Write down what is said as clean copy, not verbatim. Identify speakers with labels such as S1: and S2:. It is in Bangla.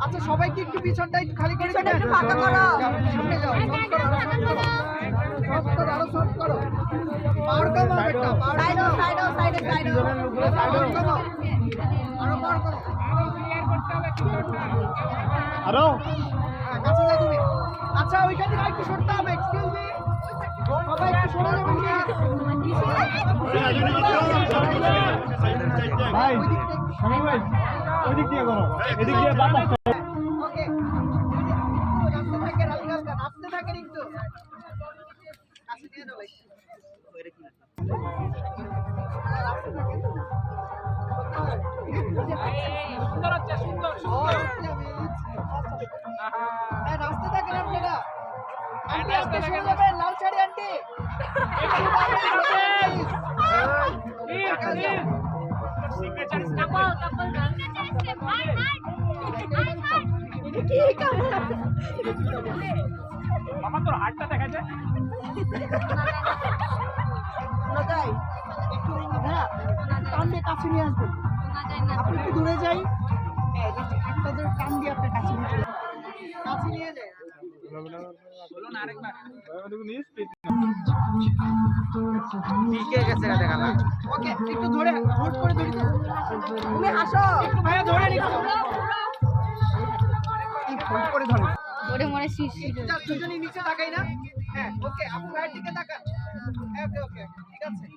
S1: আচ্ছা সবাইকে একটু পিছনটা একটু খালি করে দিবেন, একটু ফাঁকা করো, সামনে যাও, সফট করো, সফট করো, আরো সফট করো, পাওয়ার কম হবে, সাইডো সাইডো সাইডে সাইডো, পাওয়ার কম, আরো পাওয়ার করো, আরো কাছে যাও তুমি। আচ্ছা ওইখান থেকে একটু সরতে হবে, এক্সকিউজ মি, সবাই একটু সরে যাবেন ভাই, সবাই ভাই ওই দিক দিয়ে করো, এদিক দিয়ে বাতাস। ওকে রাস্তা থেকে রাস্তা থেকে একটু কাছে দিয়ে দাও ভাই। সুন্দর হচ্ছে, সুন্দর সুন্দর। রাস্তা থেকে আপনারা আন্টি আস্তে সরে যাবেন, লাল শাড়ি আন্টি সিগনেচার কাপল কাপল মামা তোর হাতটা দেখা যায় না, যাই একটু হ্যাঁ টানলে কাছে নিয়ে আসবেন, আপনি একটু দূরে যাই, একটা ধরে টান দিয়ে আপনার কাছে নিয়ে চলে কাছে নিয়ে যায়। বলুন আরেকবার টিকে গেছে না দেখা না। ওকে একটু ধরে হোল্ড করে ধরে তুমি হাসো একটু, ভাইয়া ধরে নিও, হোল্ড করে ধরো,
S2: ওরে মনে শিশি
S1: চার দুজনই নিচে তাকাই না। হ্যাঁ ওকে, আপু ভাইয়ের দিকে তাকান। ওকে ওকে ঠিক আছে।